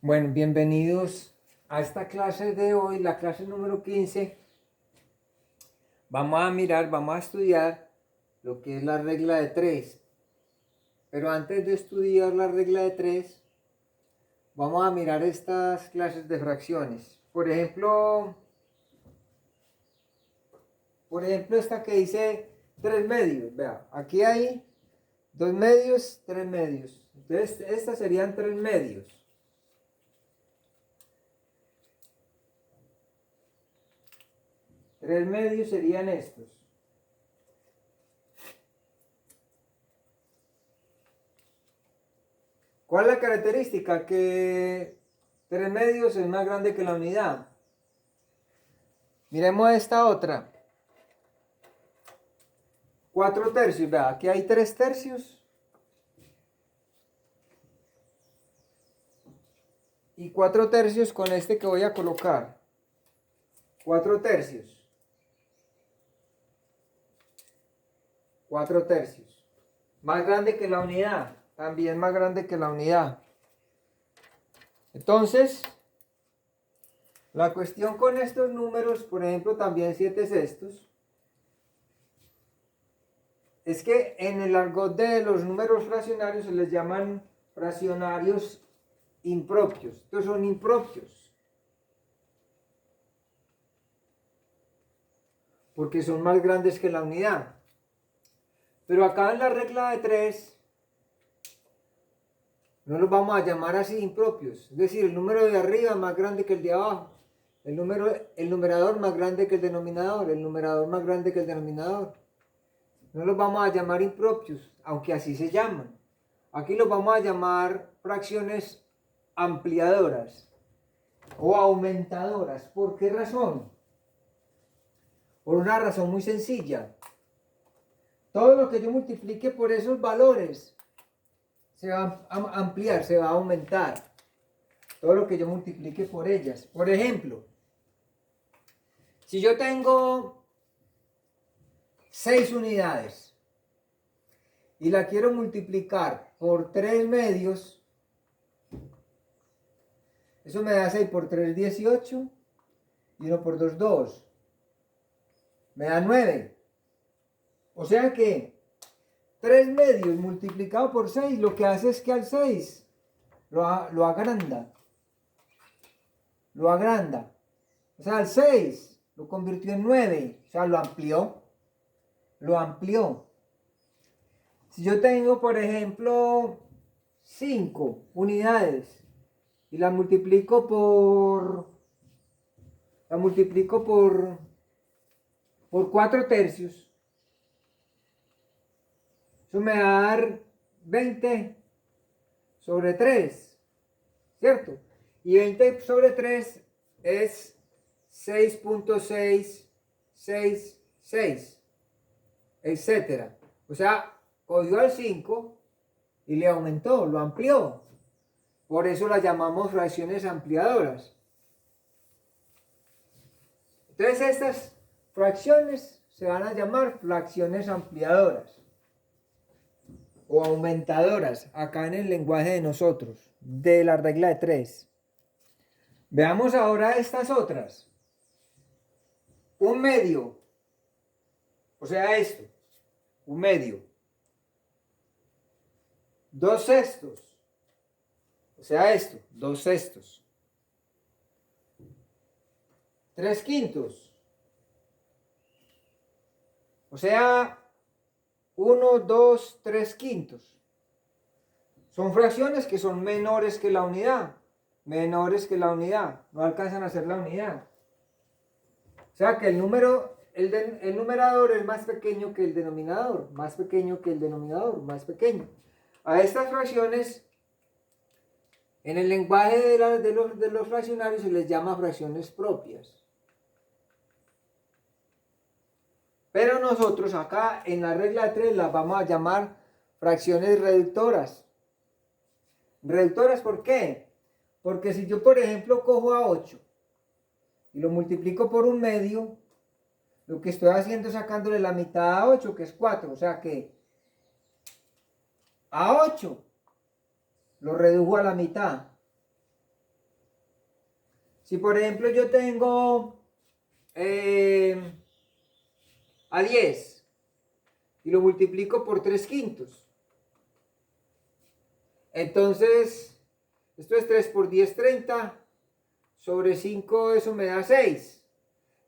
Bueno, bienvenidos a esta clase de hoy, la clase número 15. Vamos a estudiar lo que es la regla de 3. Pero antes de estudiar la regla de 3, vamos a mirar estas clases de fracciones. Por ejemplo esta que dice 3 medios. Vea, aquí hay 2 medios, 3 medios. Entonces, estas serían 3 medios. 3 medios serían estos. ¿Cuál es la característica? Que 3 medios es más grande que la unidad. Miremos esta otra. 4 tercios. Vea, aquí hay 3 tercios. Y 4 tercios con este que voy a colocar. 4 tercios. 4 tercios. Más grande que la unidad. También más grande que la unidad. Entonces, la cuestión con estos números, por ejemplo, también 7 sextos, es que en el argot de los números fraccionarios se les llaman fraccionarios impropios. Estos son impropios, porque son más grandes que la unidad. Pero acá en la regla de 3, no los vamos a llamar así impropios. Es decir, el número de arriba más grande que el de abajo. El numerador más grande que el denominador. El numerador más grande que el denominador. No los vamos a llamar impropios, aunque así se llaman. Aquí los vamos a llamar fracciones ampliadoras o aumentadoras. ¿Por qué razón? Por una razón muy sencilla. Todo lo que yo multiplique por esos valores se va a ampliar, se va a aumentar. Todo lo que yo multiplique por ellas. Por ejemplo, si yo tengo 6 unidades y la quiero multiplicar por 3 medios, eso me da 6 por 3, 18, y 1 por 2, 2. Me da 9. O sea que 3 medios multiplicado por 6 lo que hace es que al 6 lo agranda. Lo agranda. O sea, al 6 lo convirtió en 9. O sea, lo amplió. Lo amplió. Si yo tengo, por ejemplo, 5 unidades y la multiplico por 4 tercios, eso me va a dar 20 sobre 3, ¿cierto? Y 20 sobre 3 es 6.666, etcétera. O sea, cogió al 5 y le aumentó, lo amplió. Por eso las llamamos fracciones ampliadoras. Entonces estas fracciones se van a llamar fracciones ampliadoras o aumentadoras acá en el lenguaje de nosotros, de la regla de 3. Veamos ahora estas otras. Un medio, o sea esto, un medio. 2 sextos, o sea esto, 2 sextos. 3 quintos, o sea 1, 2, 3 quintos. Son fracciones que son menores que la unidad. Menores que la unidad. No alcanzan a ser la unidad. O sea que el numerador es más pequeño que el denominador. Más pequeño que el denominador. Más pequeño. A estas fracciones, en el lenguaje de los fraccionarios se les llama fracciones propias. Pero nosotros acá en la regla de 3 las vamos a llamar fracciones reductoras. ¿Reductoras por qué? Porque si yo, por ejemplo, cojo a 8 y lo multiplico por un medio, lo que estoy haciendo es sacándole la mitad a 8, que es 4. O sea que a 8 lo redujo a la mitad. Si por ejemplo yo tengo a 10 y lo multiplico por 3/5, entonces esto es 3 por 10, 30, sobre 5 eso me da 6.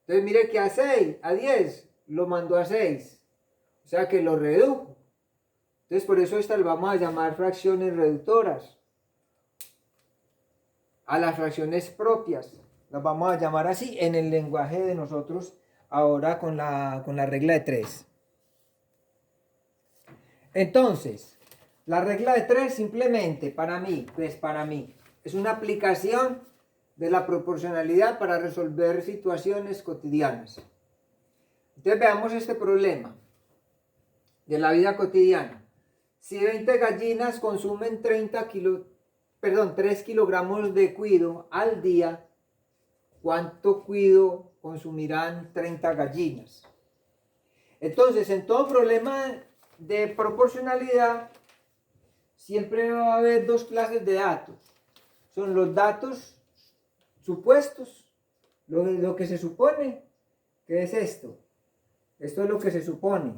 Entonces mire que a 10 lo mandó a 6, o sea que lo redujo. Entonces por eso esta lo vamos a llamar fracciones reductoras. A las fracciones propias las vamos a llamar así en el lenguaje de nosotros ahora con la regla de 3. Entonces, la regla de 3 simplemente para mí es una aplicación de la proporcionalidad para resolver situaciones cotidianas. Entonces veamos este problema de la vida cotidiana. Si 20 gallinas consumen 3 kilogramos de cuido al día, ¿cuánto cuido consumirán 30 gallinas? Entonces, en todo problema de proporcionalidad, siempre va a haber dos clases de datos. Son los datos supuestos, lo que se supone, que es esto. Esto es lo que se supone.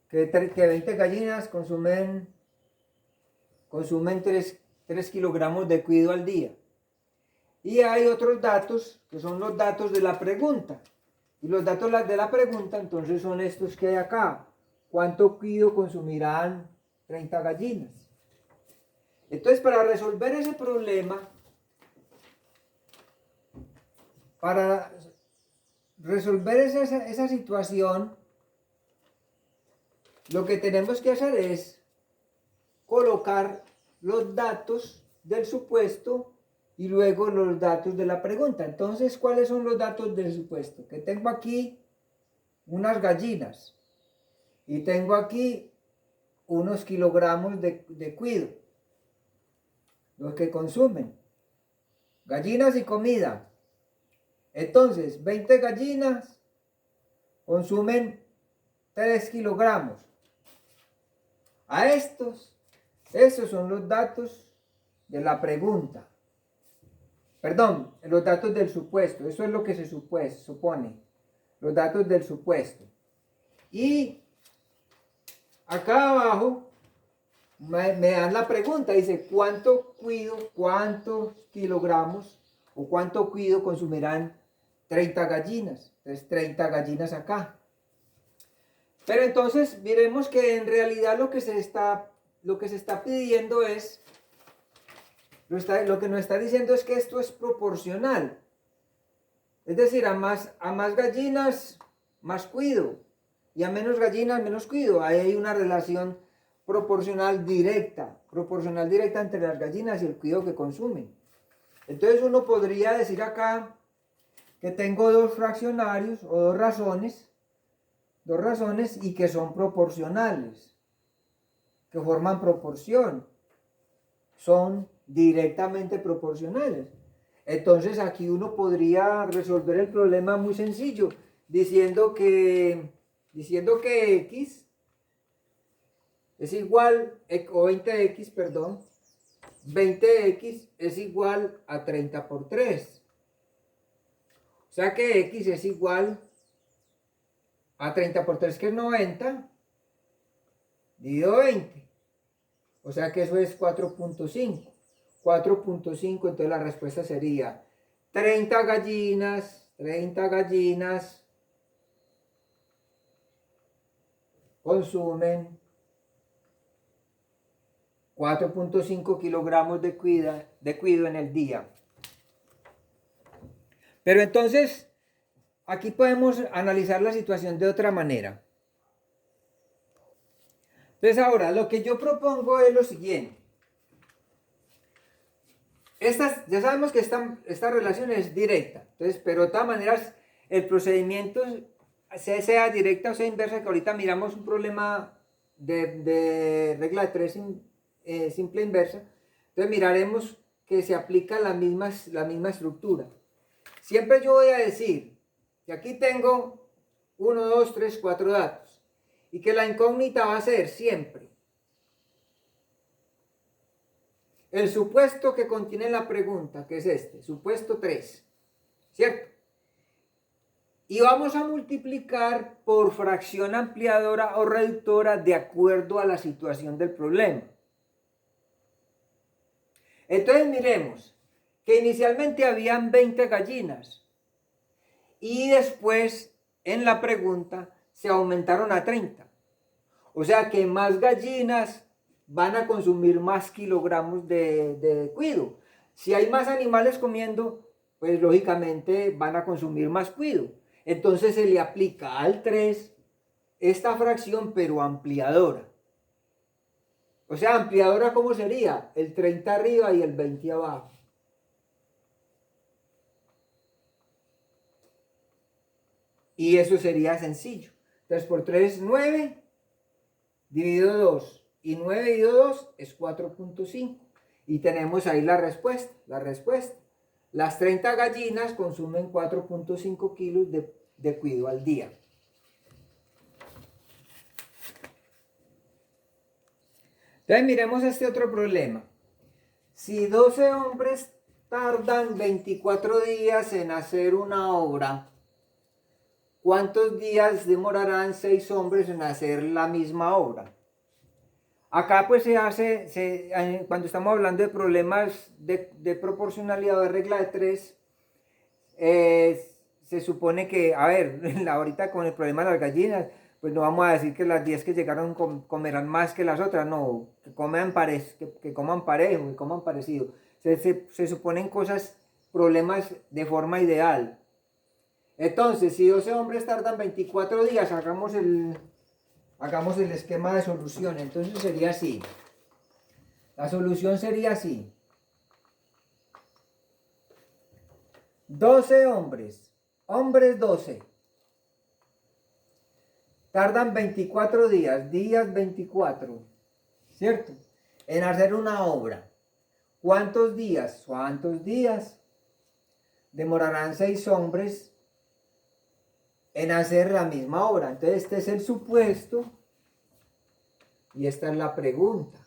Que 20 gallinas consumen 3 kilogramos de cuido al día. Y hay otros datos que son los datos de la pregunta. Y los datos de la pregunta entonces son estos que hay acá. ¿Cuánto cuido consumirán 30 gallinas? Entonces para resolver ese problema, para resolver esa situación, lo que tenemos que hacer es colocar los datos del supuesto y luego los datos de la pregunta. Entonces, ¿cuáles son los datos del supuesto? Que tengo aquí unas gallinas y tengo aquí unos kilogramos de cuido, los que consumen. Gallinas y comida. Entonces, 20 gallinas consumen 3 kilogramos. Esos son los datos de la pregunta. Perdón, los datos del supuesto. Eso es lo que se supone. Los datos del supuesto. Y acá abajo me dan la pregunta. Dice, ¿cuántos kilogramos o cuánto cuido consumirán 30 gallinas? Entonces, 30 gallinas acá. Pero entonces, miremos que en realidad lo que se está pidiendo es, lo que nos está diciendo es que esto es proporcional. Es decir, a más gallinas, más cuido. Y a menos gallinas, menos cuido. Ahí hay una relación proporcional directa entre las gallinas y el cuido que consumen. Entonces uno podría decir acá que tengo dos fraccionarios o dos razones y que son proporcionales, que forman proporción, son directamente proporcionales. Entonces aquí uno podría resolver el problema muy sencillo, diciendo que x es igual, o 20x, perdón, 20x es igual a 30 por 3. O sea que x es igual a 30 por 3, que es 90, dividido 20. O sea que eso es 4.5. 4.5, entonces la respuesta sería 30 gallinas consumen 4.5 kilogramos de cuido en el día. Pero entonces, aquí podemos analizar la situación de otra manera. Entonces ahora, lo que yo propongo es lo siguiente. Ya sabemos que esta relación es directa. Entonces, pero de todas maneras, el procedimiento, sea directa o sea inversa, que ahorita miramos un problema de regla de 3 simple inversa. Entonces miraremos que se aplica la misma estructura. Siempre yo voy a decir que aquí tengo 1, 2, 3, 4 datos y que la incógnita va a ser siempre el supuesto que contiene la pregunta, que es este, supuesto 3, ¿cierto? Y vamos a multiplicar por fracción ampliadora o reductora de acuerdo a la situación del problema. Entonces miremos que inicialmente habían 20 gallinas y después en la pregunta se aumentaron a 30. O sea que más gallinas van a consumir más kilogramos de cuido. Si hay más animales comiendo, pues lógicamente van a consumir más cuido. Entonces se le aplica al 3 esta fracción, pero ampliadora. O sea, ampliadora, ¿cómo sería? El 30 arriba y el 20 abajo. Y eso sería sencillo. Entonces por 3, 9, dividido 2. Y 9 dividido 2 es 4.5. Y tenemos ahí la respuesta. Las 30 gallinas consumen 4.5 kilos de cuido al día. Entonces miremos este otro problema. Si 12 hombres tardan 24 días en hacer una obra, ¿cuántos días demorarán 6 hombres en hacer la misma obra? Acá pues cuando estamos hablando de problemas de proporcionalidad o de regla de 3, se supone que, a ver, ahorita con el problema de las gallinas, pues no vamos a decir que las 10 que llegaron comerán más que las otras, no, que coman parejo, que coman parecido. Se suponen cosas, problemas de forma ideal. Entonces, si 12 hombres tardan 24 días, hagamos el esquema de solución. Entonces sería así. La solución sería así. 12 hombres 12. Tardan 24 días 24, ¿cierto? En hacer una obra. ¿Cuántos días demorarán 6 hombres en hacer la misma obra? Entonces este es supuesto y esta es la pregunta.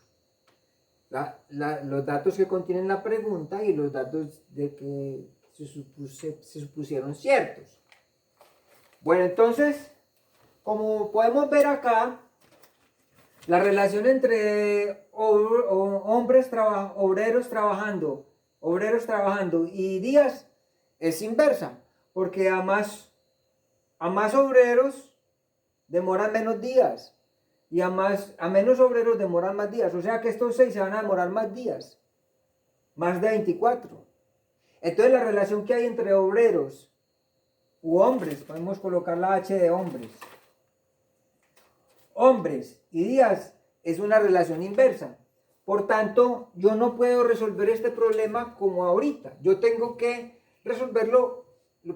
Los datos que contienen la pregunta y los datos de que se supusieron ciertos. Bueno, entonces, como podemos ver acá, la relación entre obreros trabajando y días es inversa, porque a más obreros demoran menos días y a menos obreros demoran más días. O sea que estos 6 se van a demorar más días, más de 24. Entonces la relación que hay entre obreros u hombres, podemos colocar la H de hombres y días, es una relación inversa. Por tanto, yo no puedo resolver este problema como ahorita. Yo tengo que resolverlo,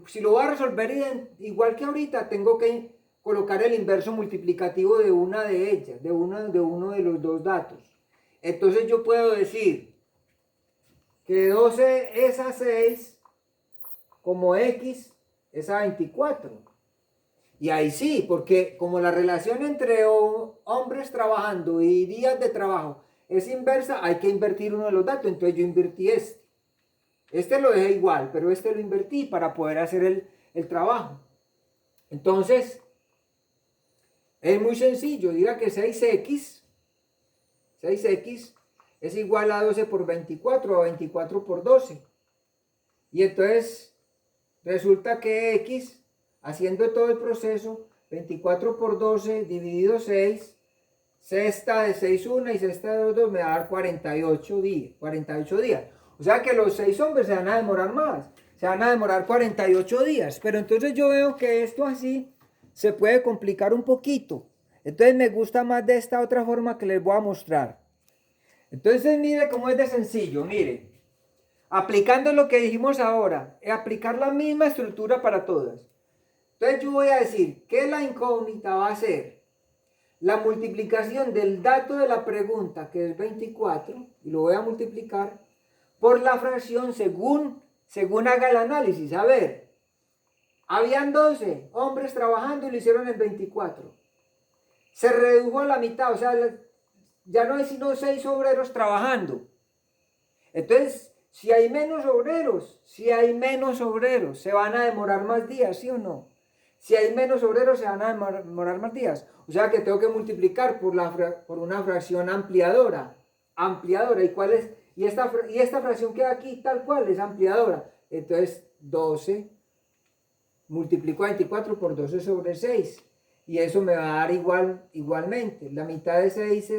si lo voy a resolver igual que ahorita, tengo que colocar el inverso multiplicativo de una de ellas, de uno de los dos datos. Entonces yo puedo decir que 12 es a 6, como X es a 24. Y ahí sí, porque como la relación entre hombres trabajando y días de trabajo es inversa, hay que invertir uno de los datos. Entonces yo invertí este. Este lo dejé igual, pero este lo invertí para poder hacer el trabajo. Entonces, es muy sencillo. Diga que 6x es igual a 12 por 24 o 24 por 12. Y entonces resulta que x, haciendo todo el proceso, 24 por 12 dividido 6, sexta de 6, 1 y sexta de 2 me va a dar 48 días. O sea que los 6 hombres se van a demorar más, se van a demorar 48 días. Pero entonces yo veo que esto así se puede complicar un poquito. Entonces me gusta más de esta otra forma que les voy a mostrar. Entonces mire cómo es de sencillo, mire. Aplicando lo que dijimos ahora, aplicar la misma estructura para todas. Entonces yo voy a decir que la incógnita va a ser la multiplicación del dato de la pregunta, que es 24, y lo voy a multiplicar por la fracción según haga el análisis. A ver, habían 12 hombres trabajando y lo hicieron en 24. Se redujo a la mitad, o sea, ya no hay sino 6 obreros trabajando. Entonces, si hay menos obreros, se van a demorar más días, ¿sí o no? Si hay menos obreros, se van a demorar más días. O sea que tengo que multiplicar por una fracción ampliadora. Ampliadora. ¿Y cuál es? Y esta fracción queda aquí tal cual, es ampliadora. Entonces, 12 multiplico 24 por 12 sobre 6. Y eso me va a dar igualmente. La mitad de 6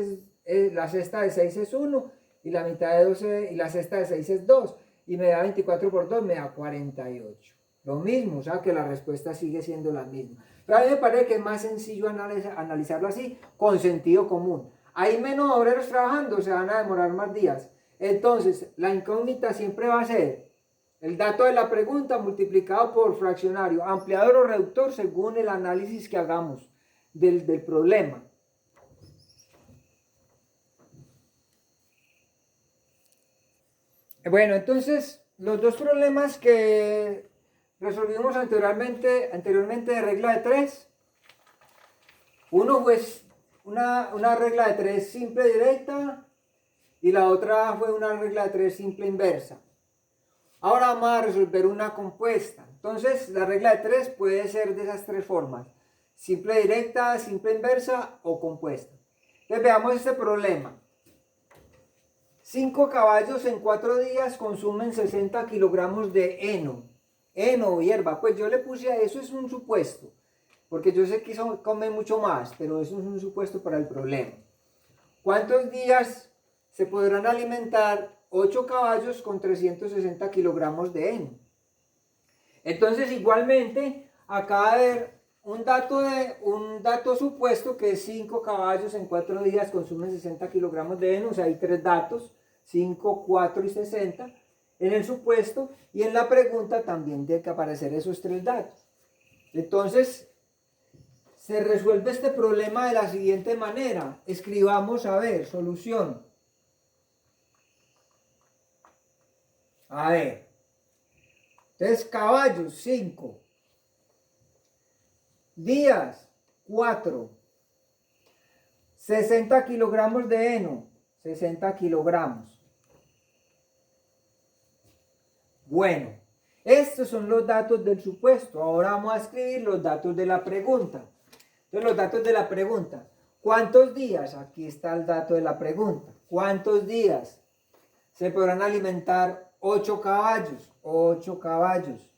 la sexta de 6 es 1. Y la mitad de 12 y la sexta de 6 es 2. Y me da 24 por 2, me da 48. Lo mismo, o sea que la respuesta sigue siendo la misma. Pero a mí me parece que es más sencillo analizarlo así, con sentido común. Hay menos obreros trabajando, se van a demorar más días. Entonces, la incógnita siempre va a ser el dato de la pregunta multiplicado por fraccionario, ampliador o reductor, según el análisis que hagamos del problema. Bueno, entonces, los dos problemas que resolvimos anteriormente de regla de 3. Uno fue una regla de 3 simple directa y la otra fue una regla de 3 simple inversa. Ahora vamos a resolver una compuesta. Entonces, la regla de 3 puede ser de esas tres formas: simple directa, simple inversa o compuesta. Entonces, veamos este problema. 5 caballos en 4 días consumen 60 kilogramos de heno. Heno o hierba, pues yo le puse a eso, es un supuesto, porque yo sé que comen mucho más, pero eso es un supuesto para el problema. ¿Cuántos días se podrán alimentar 8 caballos con 360 kilogramos de heno? Entonces, igualmente, acá va a haber un dato supuesto que es 5 caballos en 4 días consumen 60 kilogramos de heno. O sea, hay tres datos: 5, 4 y 60 en el supuesto, y en la pregunta también tienen que aparecer esos tres datos. Entonces, se resuelve este problema de la siguiente manera. Escribamos, a ver, solución. A ver. Entonces, caballos, 5. Días, 4. 60 kilogramos de heno, 60 kilogramos. Bueno, estos son los datos del supuesto. Ahora vamos a escribir los datos de la pregunta. Entonces, los datos de la pregunta. ¿Cuántos días? Aquí está el dato de la pregunta. ¿Cuántos días se podrán alimentar 8 caballos? 8 caballos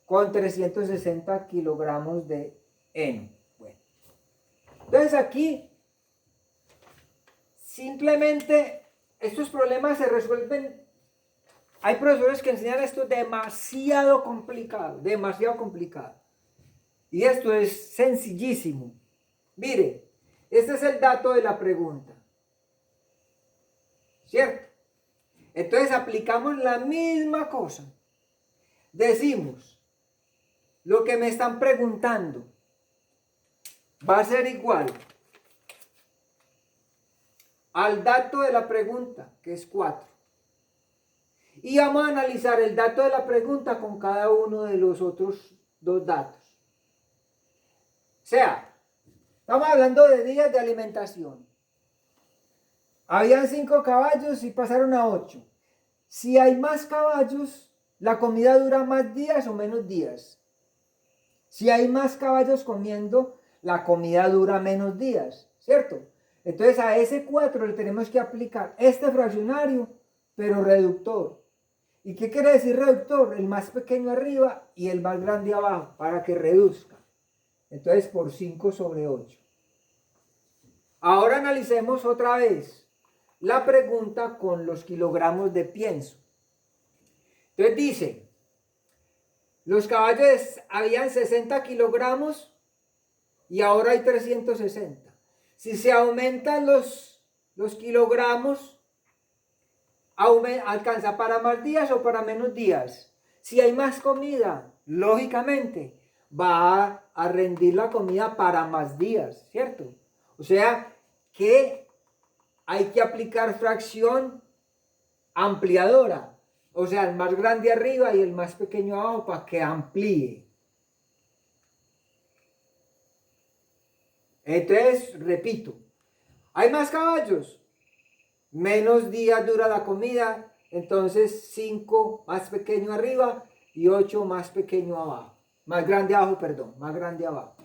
con 360 kilogramos de heno. Bueno, entonces aquí simplemente estos problemas se resuelven. Hay profesores que enseñan esto demasiado complicado, demasiado complicado. Y esto es sencillísimo. Mire, este es el dato de la pregunta, ¿cierto? Entonces aplicamos la misma cosa. Decimos, lo que me están preguntando va a ser igual al dato de la pregunta, que es 4. Y vamos a analizar el dato de la pregunta con cada uno de los otros dos datos. O sea, estamos hablando de días de alimentación. Habían 5 caballos y pasaron a 8. Si hay más caballos, la comida dura más días o menos días. Si hay más caballos comiendo, la comida dura menos días, ¿cierto? Entonces a ese 4 le tenemos que aplicar este fraccionario, pero reductor. ¿Y qué quiere decir reductor? El más pequeño arriba y el más grande abajo, para que reduzca. Entonces por 5 sobre 8. Ahora analicemos otra vez la pregunta con los kilogramos de pienso. Entonces dice, los caballos habían 60 kilogramos y ahora hay 360. Si se aumentan los kilogramos, ¿alcanza para más días o para menos días? Si hay más comida, lógicamente va a rendir la comida para más días, ¿cierto? O sea que hay que aplicar fracción ampliadora. O sea, el más grande arriba y el más pequeño abajo para que amplíe. Entonces, repito, ¿hay más caballos? Menos días dura la comida entonces 5 más pequeño arriba y 8 más pequeño abajo. Más grande abajo, perdón, más grande abajo.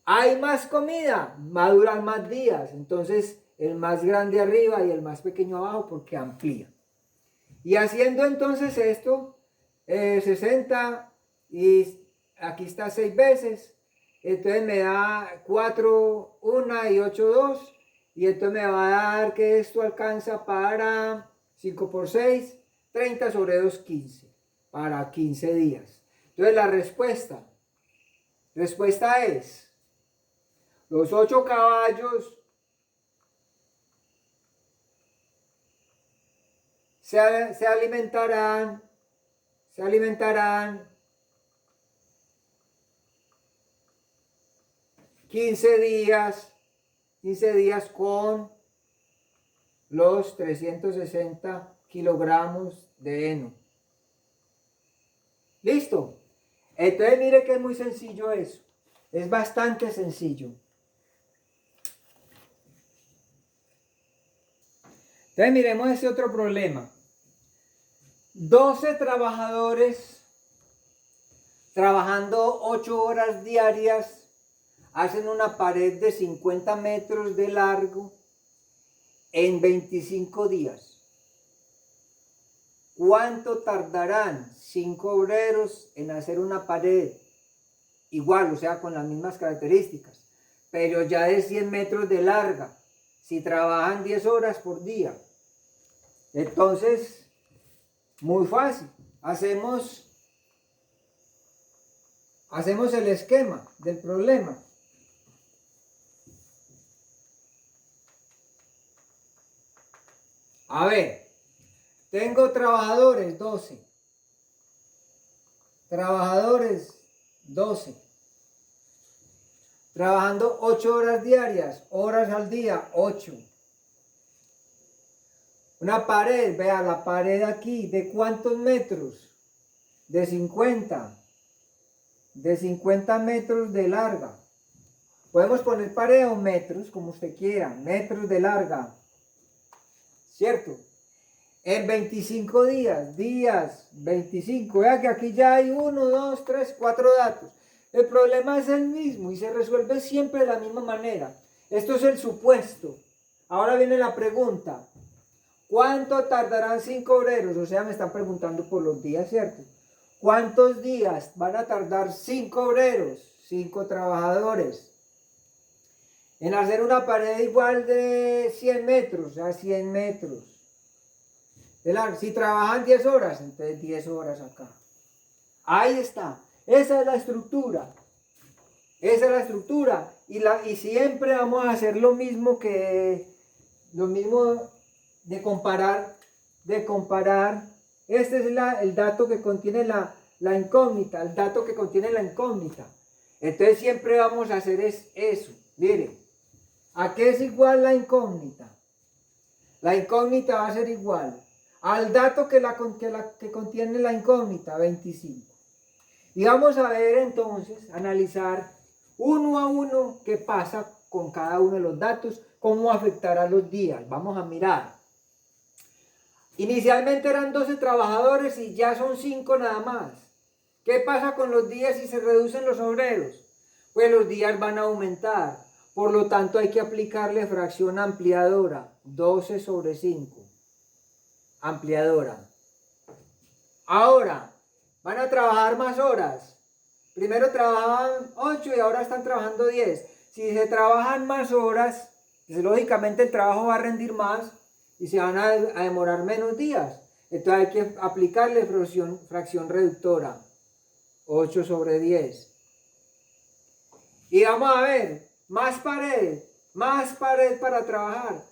Hay más comida, va a durar más días, entonces el más grande arriba y el más pequeño abajo porque amplía. Y haciendo entonces esto, 60 y aquí está 6 veces, entonces me da 4, 1 y 8, 2, y entonces me va a dar que esto alcanza para 5 por 6, 30 sobre 2, 15, para 15 días. Entonces la respuesta es, los 8 caballos se alimentarán 15 días con los 360 kilogramos de heno. ¿Listo? Entonces mire que es muy sencillo eso. Es bastante sencillo. Entonces miremos ese otro problema. 12 trabajadores trabajando 8 horas diarias hacen una pared de 50 metros de largo en 25 días. ¿Cuánto tardarán 5 obreros en hacer una pared? Igual, o sea, con las mismas características, pero ya de 100 metros de larga, si trabajan 10 horas por día. Entonces, muy fácil, hacemos el esquema del problema. A ver, tengo trabajadores 12. Trabajadores 12. Trabajando 8 horas diarias, horas al día, 8. Una pared, vea la pared aquí, ¿de cuántos metros? De 50. De 50 metros de larga. Podemos poner pared o metros, como usted quiera, metros de larga. ¿Cierto? En 25 días, 25. Vea que aquí ya hay 1, 2, 3, 4 datos. El problema es el mismo y se resuelve siempre de la misma manera. Esto es el supuesto. Ahora viene la pregunta. ¿Cuánto tardarán 5 obreros? O sea, me están preguntando por los días, ¿cierto? ¿Cuántos días van a tardar 5 obreros, 5 trabajadores, en hacer una pared igual de 100 metros, o sea, 100 metros? Si trabajan 10 horas, entonces 10 horas acá. Ahí está. Esa es la estructura. Esa es la estructura. Y siempre vamos a hacer lo mismo de comparar. Este es el dato que contiene la incógnita, el dato que contiene la incógnita. Entonces siempre vamos a hacer eso. Miren, ¿a qué es igual la incógnita? La incógnita va a ser igual al dato que contiene la incógnita, 25. Y vamos a ver entonces, analizar uno a uno qué pasa con cada uno de los datos, cómo afectará los días. Vamos a mirar. Inicialmente eran 12 trabajadores y ya son 5 nada más. ¿Qué pasa con los días si se reducen los obreros? Pues los días van a aumentar. Por lo tanto hay que aplicarle fracción ampliadora, 12 sobre 5. Ampliadora. Ahora, van a trabajar más horas. Primero trabajaban 8 y ahora están trabajando 10. Si se trabajan más horas, pues lógicamente el trabajo va a rendir más y se van a demorar menos días. Entonces hay que aplicarle fracción reductora, 8 sobre 10. Y vamos a ver, más pared para trabajar.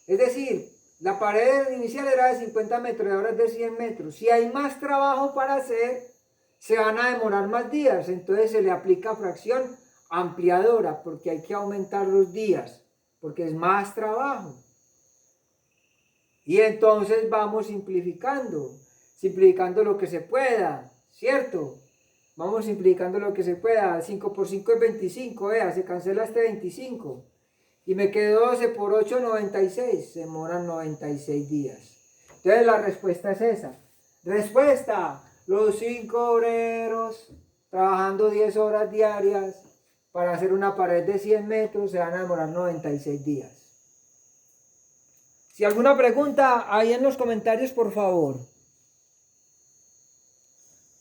Es decir, la pared inicial era de 50 metros y ahora es de 100 metros. Si hay más trabajo para hacer, se van a demorar más días. Entonces se le aplica fracción ampliadora porque hay que aumentar los días, porque es más trabajo. Y entonces vamos simplificando lo que se pueda, ¿cierto? Vamos simplificando lo que se pueda. 5 por 5 es 25, vea, se cancela este 25. Y me quedó 12 por 8, 96. Se demoran 96 días. Entonces la respuesta es esa. Respuesta, los 5 obreros trabajando 10 horas diarias para hacer una pared de 100 metros se van a demorar 96 días. Si alguna pregunta, ahí en los comentarios, por favor.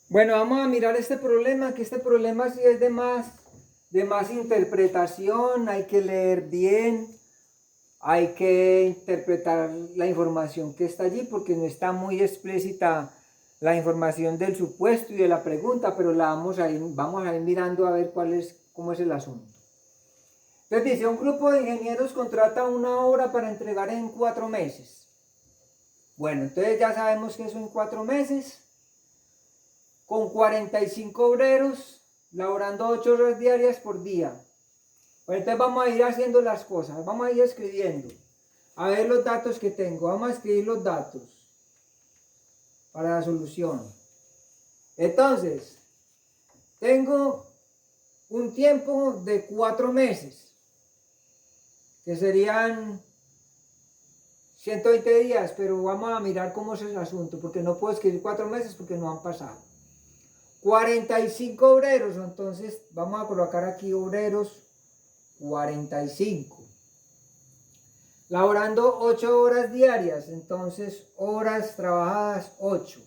Bueno, vamos a mirar este problema, que este problema sí es de más interpretación, hay que leer bien, hay que interpretar la información que está allí, porque no está muy explícita la información del supuesto y de la pregunta, pero vamos a ir mirando a ver cómo es el asunto. Entonces dice, un grupo de ingenieros contrata una obra para entregar en 4 meses. Bueno, entonces ya sabemos que eso en 4 meses, con 45 obreros, laborando 8 horas diarias por día. Bueno, entonces vamos a ir haciendo las cosas, vamos a ir escribiendo. A ver los datos que tengo, vamos a escribir los datos para la solución. Entonces, tengo un tiempo de 4 meses, que serían 120 días, pero vamos a mirar cómo es el asunto, porque no puedo escribir 4 meses porque no han pasado. 45 obreros, entonces vamos a colocar aquí obreros 45. Laborando 8 horas diarias, entonces horas trabajadas 8.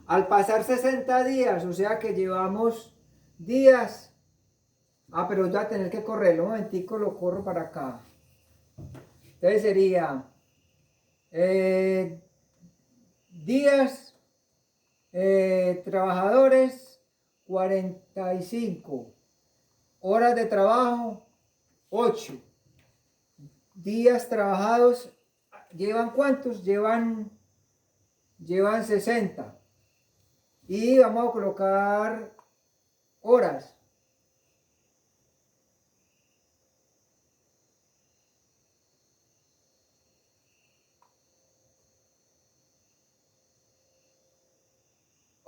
Al pasar 60 días, o sea que llevamos días. Pero voy a tener que correrlo, un momentico, lo corro para acá. Entonces sería días, trabajadores 45, horas de trabajo 8, días trabajados, ¿llevan cuántos? Llevan 60. Y vamos a colocar horas.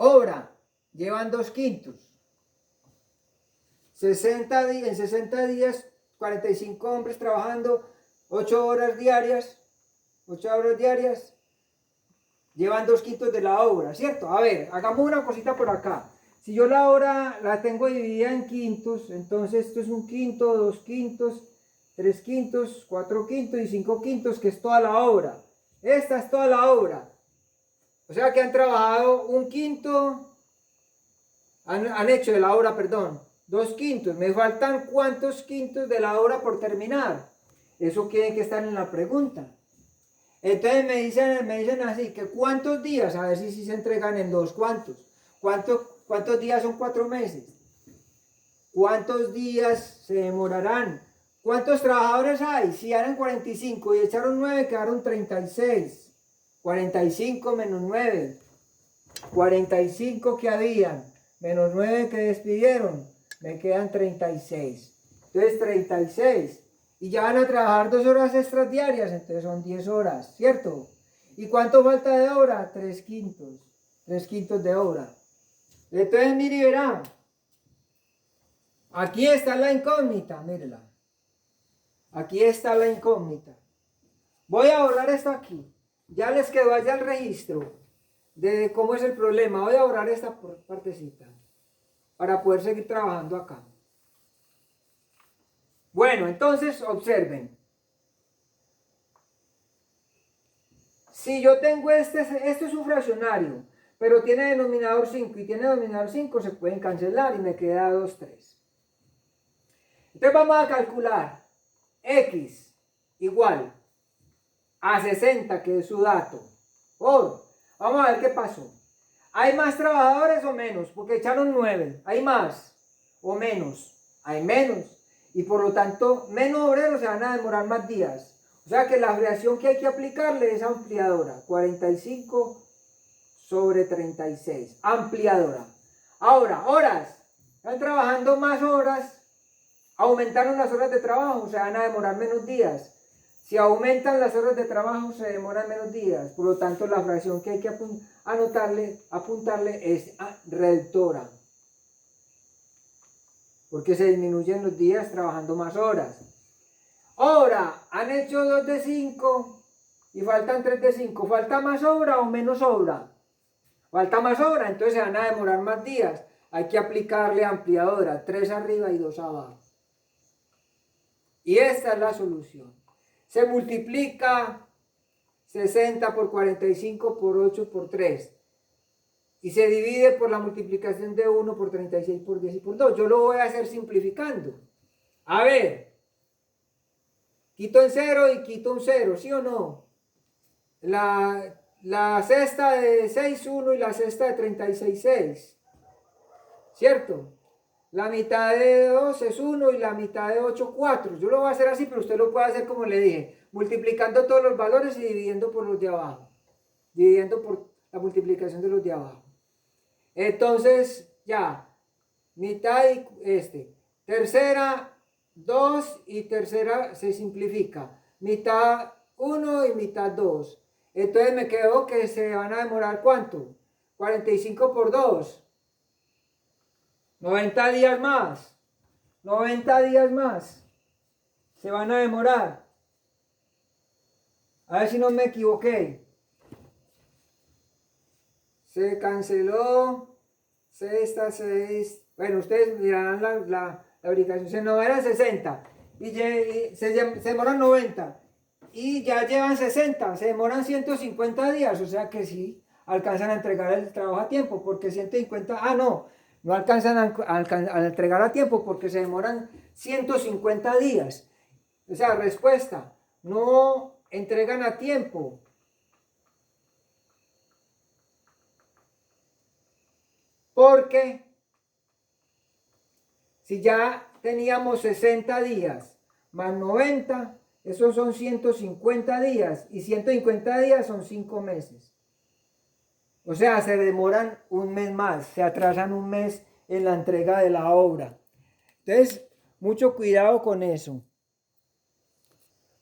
Obra, llevan 2/5. 60 días, en 60 días, 45 hombres trabajando 8 horas diarias, llevan 2/5 de la obra, ¿cierto? A ver, hagamos una cosita por acá. Si yo la hora la tengo dividida en quintos, entonces esto es 1/5, 2/5, 3/5, 4/5 y 5/5, que es toda la obra. Esta es toda la obra. O sea que han trabajado 1/5, han hecho de la obra, perdón, 2/5. Me faltan ¿cuántos quintos de la obra por terminar? Eso tiene que estar en la pregunta. Entonces me dicen así, que ¿cuántos días? A ver si se entregan en 2, ¿cuántos días son 4 meses? ¿Cuántos días se demorarán? ¿Cuántos trabajadores hay? Si eran 45 y echaron 9, quedaron 36. 45 menos 9, 45 que habían, menos 9 que despidieron, me quedan 36. Entonces 36. Y ya van a trabajar 2 horas extras diarias, entonces son 10 horas, ¿cierto? ¿Y cuánto falta de obra? 3/5. 3/5 de obra. Entonces mire y verá. Aquí está la incógnita, mírela. Aquí está la incógnita. Voy a borrar esto aquí. Ya les quedó allá el registro de cómo es el problema. Voy a borrar esta partecita para poder seguir trabajando acá. Bueno, entonces observen. Si yo tengo este es un fraccionario, pero tiene denominador 5 y tiene denominador 5, se pueden cancelar y me queda 2, 3. Entonces vamos a calcular x igual a 60, que es su dato, vamos a ver qué pasó. ¿Hay más trabajadores o menos? Porque echaron 9. ¿Hay más o menos? Hay menos. Y por lo tanto, menos obreros se van a demorar más días. O sea que la reacción que hay que aplicarle es ampliadora. 45 sobre 36. Ampliadora. Ahora, horas. Están trabajando más horas. Aumentaron las horas de trabajo, se van a demorar menos días. Si aumentan las horas de trabajo, se demoran menos días. Por lo tanto, la fracción que hay que apuntarle es reductora. porque se disminuyen los días trabajando más horas. Ahora, han hecho 2 de 5 y faltan 3 de 5. ¿Falta más obra o menos obra? Falta más obra, entonces se van a demorar más días. Hay que aplicarle ampliadora, 3 arriba y 2 abajo. Y esta es la solución. Se multiplica 60 por 45 por 8 por 3. Y se divide por la multiplicación de 1 por 36 por 10 y por 2. Yo lo voy a hacer simplificando. A ver, quito en 0 y quito un 0, ¿sí o no? La cesta de 6, 1 y la cesta de 36, 6. ¿Cierto? La mitad de 2 es 1 y la mitad de 8, 4. Yo lo voy a hacer así, pero usted lo puede hacer como le dije, multiplicando todos los valores y dividiendo por los de abajo. Dividiendo por la multiplicación de los de abajo. Entonces, ya, mitad y tercera 2 y tercera se simplifica. Mitad 1 y mitad 2. Entonces me quedó que se van a demorar ¿cuánto? 45 por 2. 90 días más. 90 días más. Se van a demorar. A ver si no me equivoqué. Se canceló. Sexta, 6. Bueno, ustedes mirarán la ubicación. Se nos eran 60. Y se demoran 90. Y ya llevan 60. Se demoran 150 días. O sea que sí alcanzan a entregar el trabajo a tiempo. Porque 150. No alcanzan a entregar a tiempo porque se demoran 150 días. O sea, respuesta, no entregan a tiempo. Porque si ya teníamos 60 días más 90, esos son 150 días. Y 150 días son 5 meses. O sea, se demoran un mes más, se atrasan un mes en la entrega de la obra. Entonces, mucho cuidado con eso.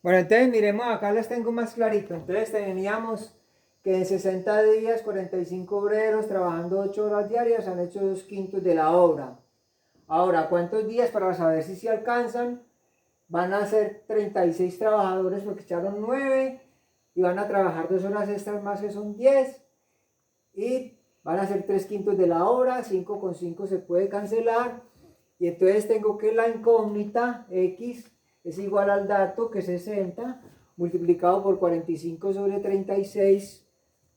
Bueno, entonces miremos, acá les tengo más clarito. Entonces teníamos que en 60 días, 45 obreros trabajando 8 horas diarias han hecho 2/5 de la obra. Ahora, ¿cuántos días para saber si se alcanzan? Van a ser 36 trabajadores porque echaron 9 y van a trabajar 2 horas extras más que son 10. Y van a ser 3/5 de la obra, 5 con 5 se puede cancelar. Y entonces tengo que la incógnita x es igual al dato que es 60 multiplicado por 45 sobre 36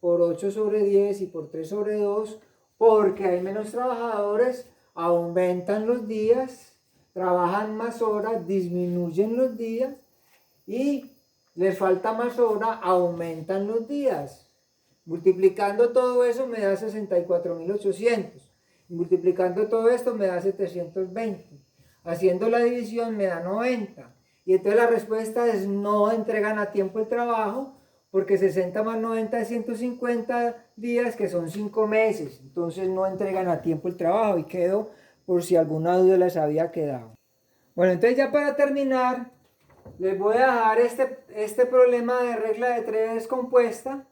por 8 sobre 10 y por 3 sobre 2, porque hay menos trabajadores, aumentan los días, trabajan más horas, disminuyen los días y les falta más horas, aumentan los días. Multiplicando todo eso me da 64.800. Multiplicando todo esto me da 720. Haciendo la división me da 90. Y entonces la respuesta es no entregan a tiempo el trabajo, porque 60 más 90 es 150 días, que son 5 meses. Entonces no entregan a tiempo el trabajo y quedó por si alguna duda les había quedado. Bueno, entonces ya para terminar, les voy a dejar este problema de regla de 3 compuesta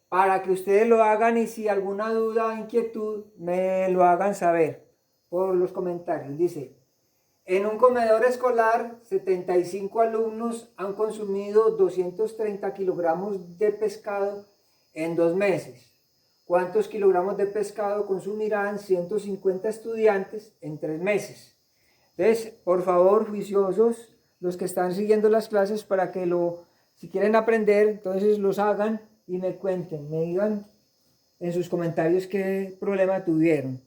para que ustedes lo hagan y si alguna duda o inquietud me lo hagan saber por los comentarios. Dice, en un comedor escolar 75 alumnos han consumido 230 kilogramos de pescado en 2 meses. ¿Cuántos kilogramos de pescado consumirán 150 estudiantes en 3 meses? Entonces, por favor, juiciosos, los que están siguiendo las clases para que si quieren aprender, entonces los hagan y me cuenten, me digan en sus comentarios qué problema tuvieron.